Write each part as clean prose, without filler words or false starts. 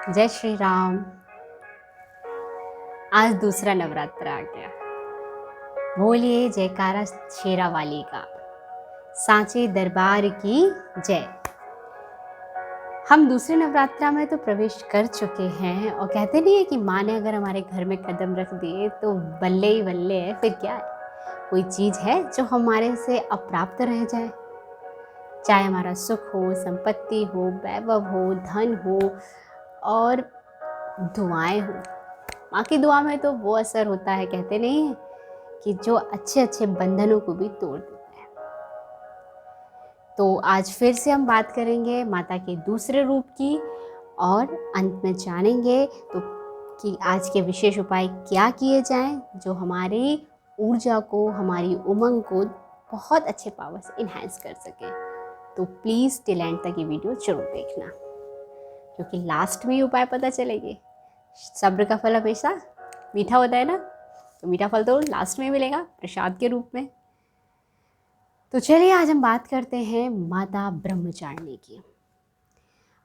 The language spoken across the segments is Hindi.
जय श्री राम। आज दूसरा नवरात्र आ गया। बोलिए जयकारा शेरा वाली का, सांचे दरबार की जय। हम दूसरे नवरात्रा में तो प्रवेश कर चुके हैं और कहते नहीं है कि माँ ने अगर हमारे घर में कदम रख दिए तो बल्ले ही बल्ले है। फिर क्या है, कोई चीज़ है जो हमारे से अप्राप्त रह जाए, चाहे हमारा सुख हो, संपत्ति हो, वैभव हो, धन हो और दुआएं हो। माँ की दुआ में तो वो असर होता है, कहते नहीं है कि जो अच्छे अच्छे बंधनों को भी तोड़ देता है। तो आज फिर से हम बात करेंगे माता के दूसरे रूप की और अंत में जानेंगे तो कि आज के विशेष उपाय क्या किए जाएं जो हमारी ऊर्जा को, हमारी उमंग को बहुत अच्छे पावर से इन्हांस कर सके। तो प्लीज़ टिल एंड तक ये वीडियो जरूर देखना, क्योंकि लास्ट में ये उपाय पता चलेंगे। सब्र का फल हमेशा मीठा होता है ना, तो मीठा फल तो लास्ट में मिलेगा प्रसाद के रूप में। तो चलिए आज हम बात करते हैं माता ब्रह्मचारिणी की।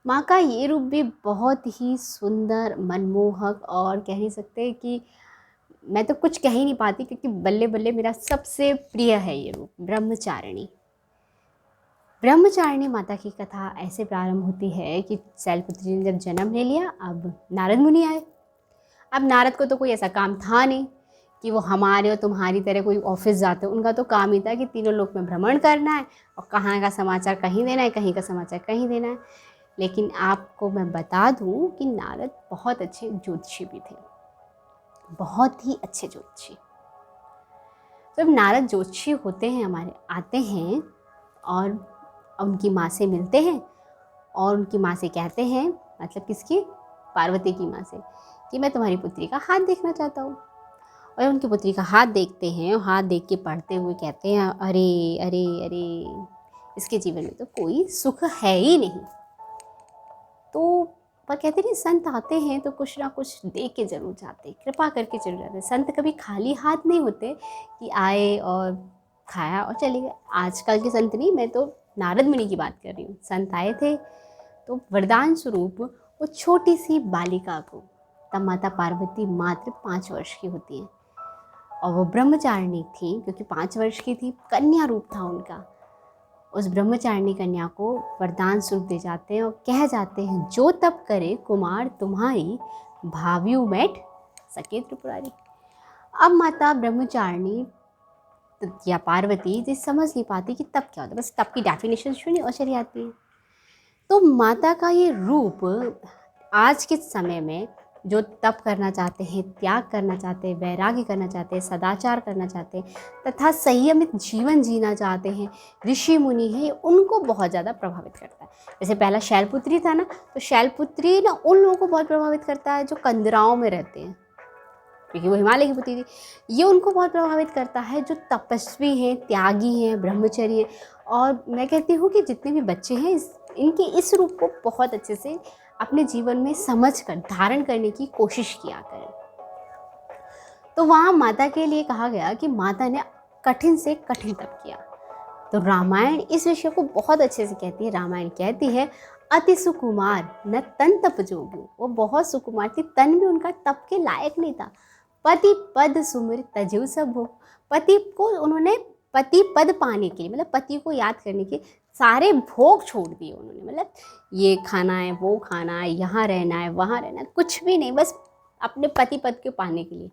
माँ का ये रूप भी बहुत ही सुंदर, मनमोहक और कह नहीं सकते कि मैं तो कुछ कह ही नहीं पाती, क्योंकि बल्ले बल्ले मेरा सबसे प्रिय है ये रूप ब्रह्मचारिणी। ब्रह्मचारिणी माता की कथा ऐसे प्रारंभ होती है कि शैलपुत्री ने जब जन्म ले लिया, अब नारद मुनि आए। अब नारद को तो कोई ऐसा काम था नहीं कि वो हमारे और तुम्हारी तरह कोई ऑफिस जाते हो। उनका तो काम ही था कि तीनों लोक में भ्रमण करना है और कहाँ का समाचार कहीं देना है, कहीं का समाचार कहीं देना है। लेकिन आपको मैं बता दूं कि नारद बहुत अच्छे ज्योतिषी भी थे, बहुत ही अच्छे ज्योतिषी। जब नारद ज्योतिषी होते हैं, हमारे आते हैं और उनकी माँ से मिलते हैं और उनकी माँ से कहते हैं, मतलब किसकी, पार्वती की माँ से, कि मैं तुम्हारी पुत्री का हाथ देखना चाहता हूँ। और उनकी पुत्री का हाथ देखते हैं और हाथ देख के पढ़ते हुए कहते हैं, अरे अरे अरे, इसके जीवन में तो कोई सुख है ही नहीं। तो पर कहते नहीं, संत आते हैं तो कुछ ना कुछ दे के जरूर जाते, कृपा करके जरूर जाते। संत कभी खाली हाथ नहीं होते कि आए और खाया और चले गए। आजकल के संत नहीं, मैं तो नारद मुनि की बात कर रही हूँ। संत आए थे तो वरदान स्वरूप वो छोटी सी बालिका को, तब माता पार्वती मात्र 5 वर्ष की होती हैं और वो ब्रह्मचारिणी थी, क्योंकि 5 वर्ष की थी, कन्या रूप था उनका। उस ब्रह्मचारिणी कन्या को वरदान स्वरूप दे जाते हैं और कह जाते हैं, जो तप करे कुमार तुम्हारी, भावियों बैठ सके त्रिपुरारी। अब माता ब्रह्मचारिणी या पार्वती जी समझ नहीं पाती कि तप क्या होता है, बस तप की डेफिनेशन सुनी और चली आती है। तो माता का ये रूप आज के समय में जो तप करना चाहते हैं, त्याग करना चाहते हैं, वैराग्य करना चाहते हैं, सदाचार करना चाहते हैं तथा संयमित जीवन जीना चाहते हैं, ऋषि मुनि हैं, उनको बहुत ज़्यादा प्रभावित करता है। जैसे पहला शैलपुत्री था ना, तो शैलपुत्री ना उन लोगों को बहुत प्रभावित करता है जो कंदराओं में रहते हैं, क्योंकि वो हिमालय की पुत्री थी। ये उनको बहुत प्रभावित करता है जो तपस्वी हैं, त्यागी हैं, ब्रह्मचर्य हैं। और मैं कहती हूँ कि जितने भी बच्चे हैं इनके इस रूप को बहुत अच्छे से अपने जीवन में समझकर धारण करने की कोशिश किया करें। तो वहाँ माता के लिए कहा गया कि माता ने कठिन से कठिन तप किया। तो रामायण इस विषय को बहुत अच्छे से कहती है। रामायण कहती है, अति सुकुमार न तन तप जोगु। वो बहुत सुकुमार थी, तन भी उनका तप के लायक नहीं था। पति पद सुमिर तजु सब भोग। पति को उन्होंने पति पद पाने के लिए, मतलब पति को याद करने के सारे भोग छोड़ दिए उन्होंने। मतलब ये खाना है, वो खाना है, यहाँ रहना है, वहाँ रहना है, कुछ भी नहीं, बस अपने पति पद को पाने के लिए।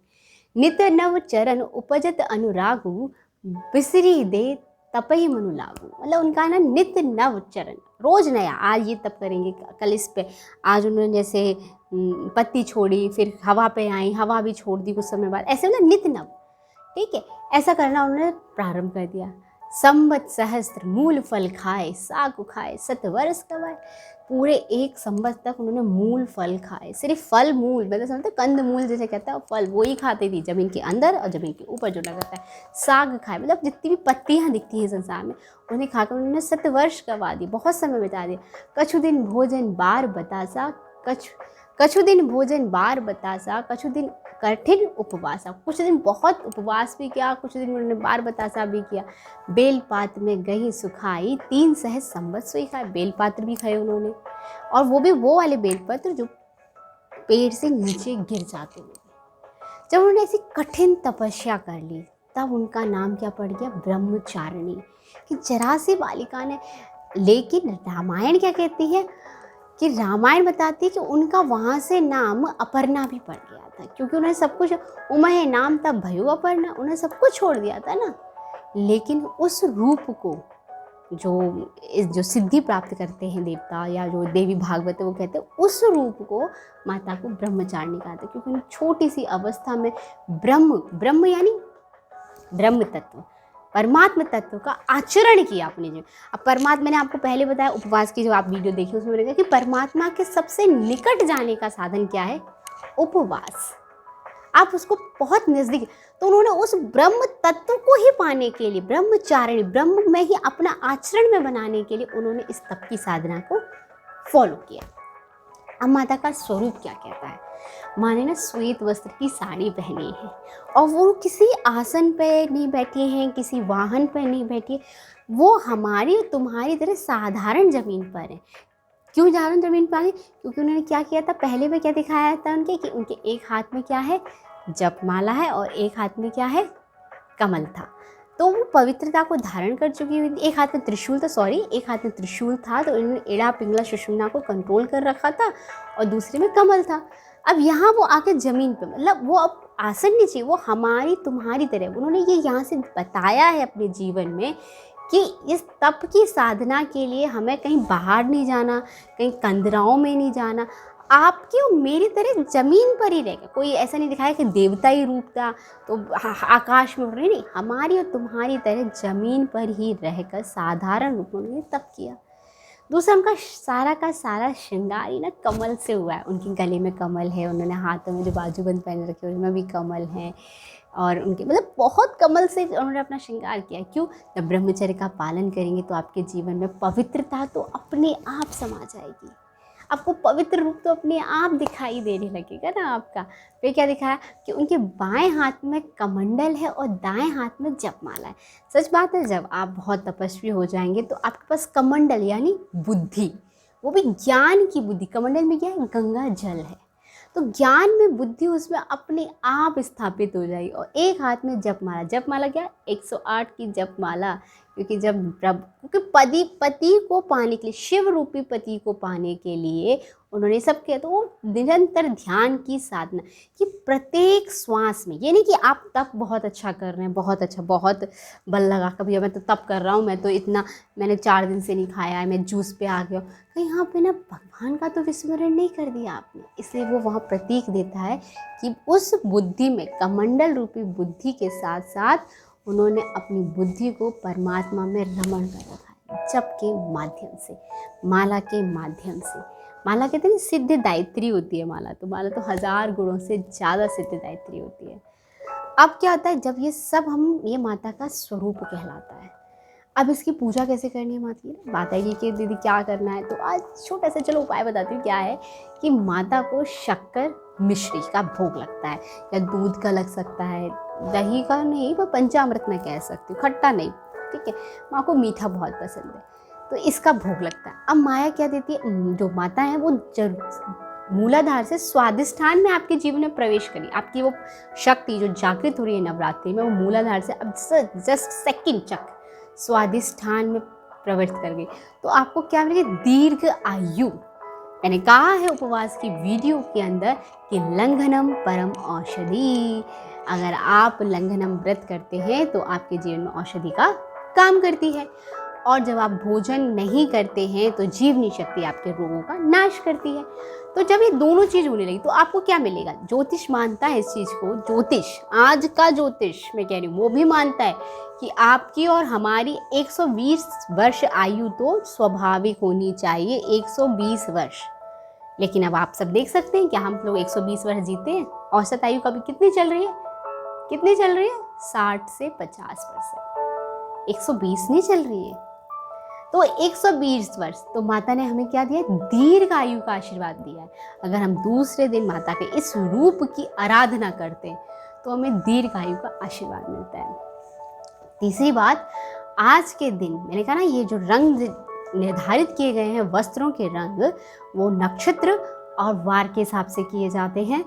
नित्य नव चरण उपजत अनुरागु, बिसरी दे तपई मनु लागू। मतलब उनका ना नित्य नव चरण, रोज नया, आज ये तप करेंगे, कल इस पे। आज उन्होंने जैसे पत्ती छोड़ी, फिर हवा पे आई, हवा भी छोड़ दी कुछ समय बाद, ऐसे मतलब नित्य नव, ठीक है, ऐसा करना उन्होंने प्रारंभ कर दिया। संवत सहस्त्र मूल फल खाए, साग खाए 7 वर्ष कमाए। पूरे 1 संवत तक उन्होंने मूल फल खाए, सिर्फ फल मूल, मतलब समझते कंद मूल जैसे कहता है, फल वो ही खाती थी, जमीन के अंदर और जमीन के ऊपर जो लगता है। साग खाए, मतलब जितनी भी पत्तियाँ दिखती हैं संसार में, उन्हें खाकर उन्होंने 7 वर्ष करवा दी, बहुत समय बिता दिया। कछु दिन भोजन बार बतासा, कछु दिन भोजन बार बतासा, कछु दिन कठिन उपवासा। कुछ दिन बहुत उपवास भी किया, कुछ दिन उन्होंने बार बतासा भी किया। बेलपात में गही सुखाई, 3 सहज संवत सोई खाए। बेलपात्र भी खाए उन्होंने, और वो भी वो वाले बेलपत्र जो पेड़ से नीचे गिर जाते हुए। जब उन्होंने ऐसी कठिन तपस्या कर ली तब उनका नाम क्या पड़ गया, ब्रह्मचारिणी। कि जरा सी बालिका ने, लेकिन रामायण क्या कहती है कि रामायण बताती है कि उनका वहाँ से नाम अपर्णा भी पड़ गया था, क्योंकि उन्हें सब कुछ, उमहे नाम तब भयो अपर्णा, उन्हें सब कुछ छोड़ दिया था ना। लेकिन उस रूप को जो सिद्धि प्राप्त करते हैं देवता या जो देवी भागवत है वो कहते हैं, उस रूप को माता को ब्रह्मचारिणी कहा था, क्योंकि उन छोटी सी अवस्था में ब्रह्म यानी ब्रह्म तत्व, परमात्मा तत्व का आचरण किया अपने जीवन। अब परमात्मा, मैंने आपको पहले बताया उपवास की जो आप वीडियो देखी उसमें मैंने कहा कि परमात्मा के सबसे निकट जाने का साधन क्या है, उपवास। आप उसको बहुत नज़दीक, तो उन्होंने उस ब्रह्म तत्व को ही पाने के लिए, ब्रह्मचारिणी, ब्रह्म में ही अपना आचरण में बनाने के लिए उन्होंने इस तप की साधना को फॉलो किया। अब माता का स्वरूप क्या कहता है, माँ ने ना श्वेत वस्त्र की साड़ी पहनी है और वो किसी आसन पे नहीं बैठी हैं, किसी वाहन पे नहीं बैठी है, वो हमारी और तुम्हारी तरह साधारण ज़मीन पर है। क्यों साधारण ज़मीन पर आ गई, क्योंकि उन्होंने क्या किया था, पहले में क्या दिखाया था उनके, कि उनके एक हाथ में क्या है, जपमाला है, और एक हाथ में क्या है, कमल था। तो वो पवित्रता को धारण कर चुकी हुई थी। एक हाथ में त्रिशूल था, एक हाथ में त्रिशूल था, तो इन्होंने एड़ा पिंगला सुषुम्ना को कंट्रोल कर रखा था, और दूसरे में कमल था। अब यहाँ वो आके ज़मीन पे, मतलब वो अब आसन नहीं चाहिए, वो हमारी तुम्हारी तरह। उन्होंने ये यहाँ से बताया है अपने जीवन में कि इस तप की साधना के लिए हमें कहीं बाहर नहीं जाना, कहीं कंदराओं में नहीं जाना, आपकी और मेरी तरह ज़मीन पर ही रहेगा। कोई ऐसा नहीं दिखाया कि देवता ही रूप था तो आकाश में उड़ रही, नहीं, हमारी और तुम्हारी तरह ज़मीन पर ही रहकर साधारण रूप में उन्होंने तप किया। दूसरा, उनका सारा का सारा श्रृंगार ही ना कमल से हुआ है। उनके गले में कमल है, उन्होंने हाथों में जो बाजूबंद पहन रखे उनमें भी कमल है, और उनके मतलब बहुत कमल से उन्होंने अपना श्रृंगार किया। क्यों, जब ब्रह्मचर्य का पालन करेंगे तो आपके जीवन में पवित्रता तो अपने आप समा जाएगी, आपको पवित्र रूप तो अपने आप दिखाई देने लगेगा ना आपका। फिर क्या दिखाया कि उनके बाएं हाथ में कमंडल है और दाएं हाथ में जपमाला है। सच बात है, जब आप बहुत तपस्वी हो जाएंगे तो आपके पास कमंडल यानी बुद्धि, वो भी ज्ञान की बुद्धि, कमंडल में क्या है, गंगा जल है, तो ज्ञान में बुद्धि उसमें अपने आप स्थापित हो जाएगी। और एक हाथ में जपमाला, जपमाला क्या, 108 की जपमाला, क्योंकि क्योंकि पति को पाने के लिए, शिव रूपी पति को पाने के लिए उन्होंने सब किया। तो वो निरंतर ध्यान की साधना कि प्रत्येक श्वास में, ये नहीं कि आप तप बहुत अच्छा कर रहे हैं, बहुत अच्छा, बहुत बल लगा, कभी मैं तो तप कर रहा हूँ, मैं तो इतना, मैंने 4 दिन से नहीं खाया है, मैं जूस पे आ गया हूँ, कहीं यहाँ पे ना भगवान का तो विस्मरण नहीं कर दिया आपने। इसलिए वो वहाँ प्रतीक देता है कि उस बुद्धि में, कमंडल रूपी बुद्धि के साथ साथ उन्होंने अपनी बुद्धि को परमात्मा में रमण कर रखा है, जप के माध्यम से, माला के माध्यम से। माला कहते हैं सिद्धिदायत्री होती है माला, तो माला तो 1000 गुणों से ज़्यादा सिद्धिदायत्री होती है। अब क्या होता है, जब ये सब ये माता का स्वरूप कहलाता है। अब इसकी पूजा कैसे करनी है माता की, माता जी के दीदी क्या करना है, तो आज छोटा सा चलो उपाय बताती हूँ। क्या है कि माता को शक्कर मिश्री का भोग लगता है, या दूध का लग सकता है, दही का नहीं, वो पंचामृत में कह सकती हूँ, खट्टा नहीं, ठीक है। माँ को मीठा बहुत पसंद है, तो इसका भोग लगता है। अब माया क्या देती है, जो माता है वो मूलाधार से स्वादिष्ठान में आपके जीवन में प्रवेश करी, आपकी वो शक्ति जो जागृत हो रही है नवरात्रि में, वो मूलाधार से अब जस्ट सेकंड चक स्वादिष्ठान में प्रवृत्त कर गई। तो आपको क्या मिलेगी, दीर्घ आयु। मैंने कहा है उपवास की वीडियो के अंदर कि लंघनम परम औषधि, अगर आप लंघनम व्रत करते हैं तो आपके जीवन में औषधि का काम करती है। और जब आप भोजन नहीं करते हैं तो जीवनी शक्ति आपके रोगों का नाश करती है। तो जब ये दोनों चीज़ होने लगी तो आपको क्या मिलेगा, ज्योतिष मानता है इस चीज़ को, ज्योतिष, आज का ज्योतिष मैं कह रही हूँ, वो भी मानता है कि आपकी और हमारी 120 वर्ष आयु तो स्वाभाविक होनी चाहिए, 120 वर्ष। लेकिन अब आप सब देख सकते हैं कि हम लोग 120 वर्ष जीते हैं। औसत आयु कभी कितनी चल रही है, 60 से 50%, 120 नहीं चल रही है। तो 120 वर्ष, तो माता ने हमें क्या दिया, दीर्घ आयु का आशीर्वाद दिया है। अगर हम दूसरे दिन माता के इस रूप की आराधना करते हैं तो हमें दीर्घ आयु का आशीर्वाद मिलता है। तीसरी बात, आज के दिन मैंने कहा ना, ये जो रंग निर्धारित किए गए हैं वस्त्रों के रंग, वो नक्षत्र और वार के हिसाब से किए जाते हैं।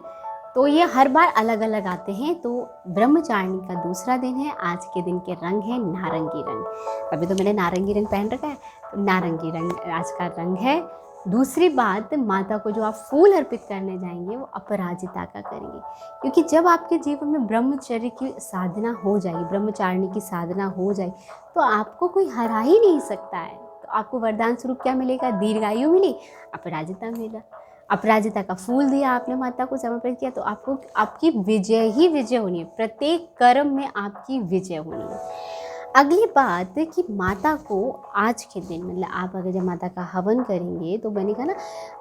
तो ये हर बार अलग अलग आते हैं। तो ब्रह्मचारिणी का दूसरा दिन है। आज के दिन के रंग है नारंगी रंग। अभी तो मैंने नारंगी रंग पहन रखा है, तो नारंगी रंग आज का रंग है। दूसरी बात, माता को जो आप फूल अर्पित करने जाएंगे वो अपराजिता का करेंगे, क्योंकि जब आपके जीवन में ब्रह्मचर्य की साधना हो जाएगी, ब्रह्मचारिणी की साधना हो जाए, तो आपको कोई हरा ही नहीं सकता है। तो आपको वरदान स्वरूप क्या मिलेगा? दीर्घायु मिली, अपराजिता मिला। अपराजिता का फूल दिया आपने, माता को समर्पित किया, तो आपको आपकी विजय ही विजय होनी है। प्रत्येक कर्म में आपकी विजय होनी है। अगली बात कि माता को आज के दिन, मतलब आप अगर जब माता का हवन करेंगे तो मैंने कहा ना,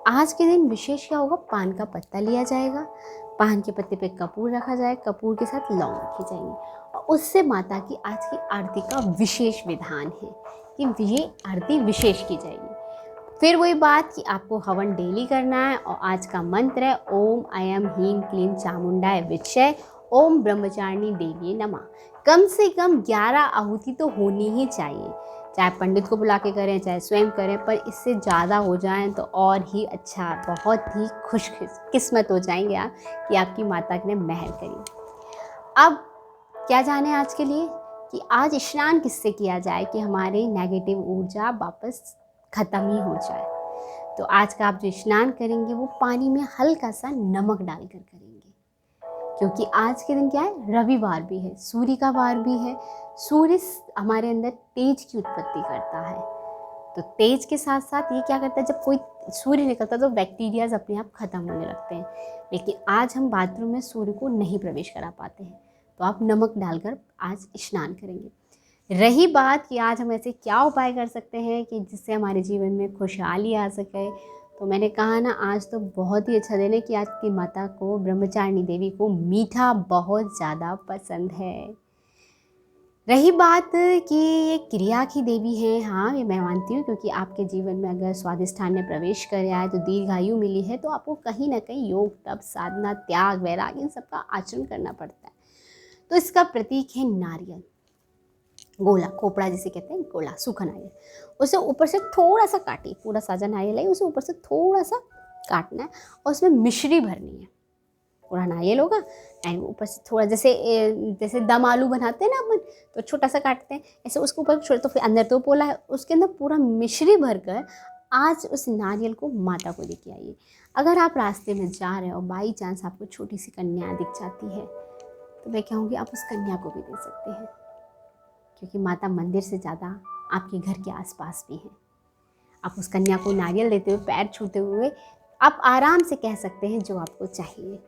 आज के दिन विशेष क्या होगा? पान का पत्ता लिया जाएगा, पान के पत्ते पे कपूर रखा जाए, कपूर के साथ लौंग रखी जाएंगी, और उससे माता की आज की आरती का विशेष विधान है कि ये आरती विशेष की जाएगी। फिर वही बात कि आपको हवन डेली करना है, और आज का मंत्र है ओम ऐं ह्रीं क्लीं चामुंडाय विद्महे ओम ब्रह्मचारिणी देवी नमः। कम से कम 11 आहुति तो होनी ही चाहिए, चाहे पंडित को बुला के करें चाहे स्वयं करें, पर इससे ज़्यादा हो जाएं तो और ही अच्छा, बहुत ही खुशकिस्मत हो जाएंगे आप कि आपकी माता ने मेहर करी। अब क्या जाने आज के लिए कि आज स्नान किससे किया जाए कि हमारी नेगेटिव ऊर्जा वापस ख़त्म ही हो जाए। तो आज का आप जो स्नान करेंगे वो पानी में हल्का सा नमक डालकर करेंगे, क्योंकि आज के दिन क्या है? रविवार भी है, सूर्य का वार भी है। सूर्य हमारे अंदर तेज की उत्पत्ति करता है, तो तेज के साथ साथ ये क्या करता है, जब कोई सूर्य निकलता है तो बैक्टीरियाज अपने आप खत्म होने लगते हैं। लेकिन आज हम बाथरूम में सूर्य को नहीं प्रवेश करा पाते हैं, तो आप नमक डालकर आज स्नान करेंगे। रही बात कि आज हम ऐसे क्या उपाय कर सकते हैं कि जिससे हमारे जीवन में खुशहाली आ सके, तो मैंने कहा ना, आज तो बहुत ही अच्छा दिन है कि आज की माता को, ब्रह्मचारिणी देवी को मीठा बहुत ज़्यादा पसंद है। रही बात कि ये क्रिया की देवी है, हाँ ये मैं मानती हूँ, क्योंकि आपके जीवन में अगर स्वादिष्ठान ने प्रवेश कर आए तो दीर्घायु मिली है, तो आपको कहीं ना कहीं योग, तप, साधना, त्याग, वैराग्य, इन सबका आचरण करना पड़ता है। तो इसका प्रतीक है नारियल, गोला, खोपड़ा जिसे कहते हैं, गोला, सूखा नारियल। उसे ऊपर से थोड़ा सा काटिए, पूरा साजा नारियल है, उसे ऊपर से थोड़ा सा काटना है और उसमें मिश्री भरनी है। पूरा नारियल होगा एंड ऊपर से थोड़ा, जैसे दम आलू बनाते हैं ना अपन, तो छोटा सा काटते हैं ऐसे, उसके ऊपर छोटा, तो फिर अंदर तो पोला है, उसके अंदर पूरा मिश्री भरकर आज उस नारियल को माता को लेके आइए। अगर आप रास्ते में जा रहे हो और बाई चांस आपको छोटी सी कन्या दिख जाती है, तो मैं कहूँगी आप उस कन्या को भी दे सकते हैं, क्योंकि माता मंदिर से ज़्यादा आपके घर के आसपास भी हैं। आप उस कन्या को नारियल देते हुए, पैर छूते हुए आप आराम से कह सकते हैं जो आपको चाहिए,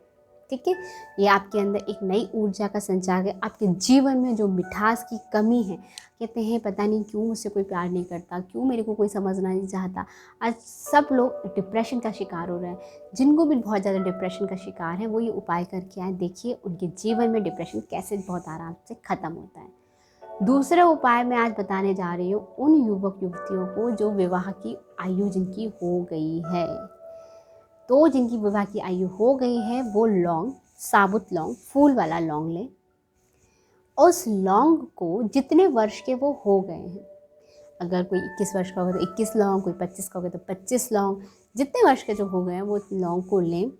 ठीक है। ये आपके अंदर एक नई ऊर्जा का संचार है। आपके जीवन में जो मिठास की कमी है, कहते हैं पता नहीं क्यों मुझसे कोई प्यार नहीं करता, क्यों मेरे को कोई समझना नहीं चाहता, आज सब लोग डिप्रेशन का शिकार हो रहे हैं। जिनको भी बहुत ज़्यादा डिप्रेशन का शिकार है वो ये उपाय करके आए, देखिए उनके जीवन में डिप्रेशन कैसे बहुत आराम से ख़त्म होता है। दूसरा उपाय मैं आज बताने जा रही हूँ उन युवक युवतियों को जो विवाह की आयु जिनकी हो गई है। तो जिनकी विवाह की आयु हो गई है वो लौंग, साबुत लौंग, फूल वाला लौंग लें। उस लौंग को जितने वर्ष के वो हो गए हैं, अगर कोई 21 वर्ष का होगा तो 21 लौंग, कोई 25 का होगा तो 25 लौंग, जितने वर्ष के जो हो गए हैं वो लौंग को लें।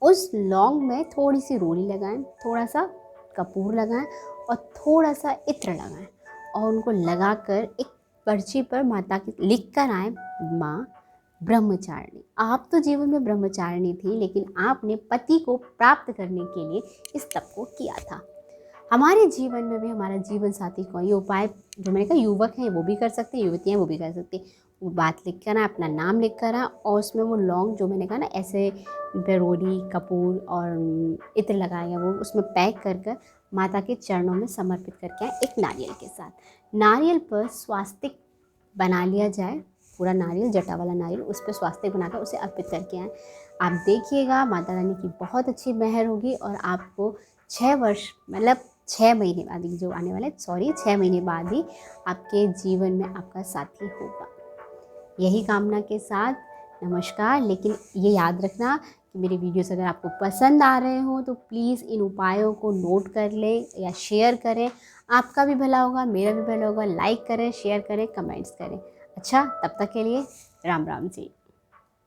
उस लौंग में थोड़ी सी रोली लगाएं, थोड़ा सा कपूर लगाएं और थोड़ा सा इत्र लगाएं, और उनको लगाकर एक पर्ची पर माता की लिख कर आएँ, माँ ब्रह्मचारिणी। आप तो जीवन में ब्रह्मचारिणी थी, लेकिन आपने पति को प्राप्त करने के लिए इस तप को किया था। हमारे जीवन में भी हमारा जीवन साथी को ये उपाय, जो मैंने कहा युवक हैं वो भी कर सकते हैं, युवतियाँ वो भी कर सकती हैं। वो बात लिख कर आए, अपना नाम लिख कर आए, और उसमें वो लौंग जो मैंने कहा ना ऐसे रोली, कपूर और इत्र लगाएगा, वो उसमें पैक कर कर माता के चरणों में समर्पित करके आए एक नारियल के साथ। नारियल पर स्वास्तिक बना लिया जाए, पूरा नारियल, जटा वाला नारियल, उस पर स्वास्तिक बनाकर उसे अर्पित करके आएँ। आप देखिएगा माता रानी की बहुत अच्छी मेहर होगी, और आपको 6 वर्ष, मतलब 6 महीने बाद ही जो आने वाले, 6 महीने बाद ही आपके जीवन में आपका साथी होगा। यही कामना के साथ नमस्कार। लेकिन ये याद रखना कि मेरे वीडियोस अगर आपको पसंद आ रहे हो तो प्लीज़ इन उपायों को नोट कर लें या शेयर करें। आपका भी भला होगा, मेरा भी भला होगा। लाइक करें, शेयर करें, कमेंट्स करें। अच्छा, तब तक के लिए राम राम जी।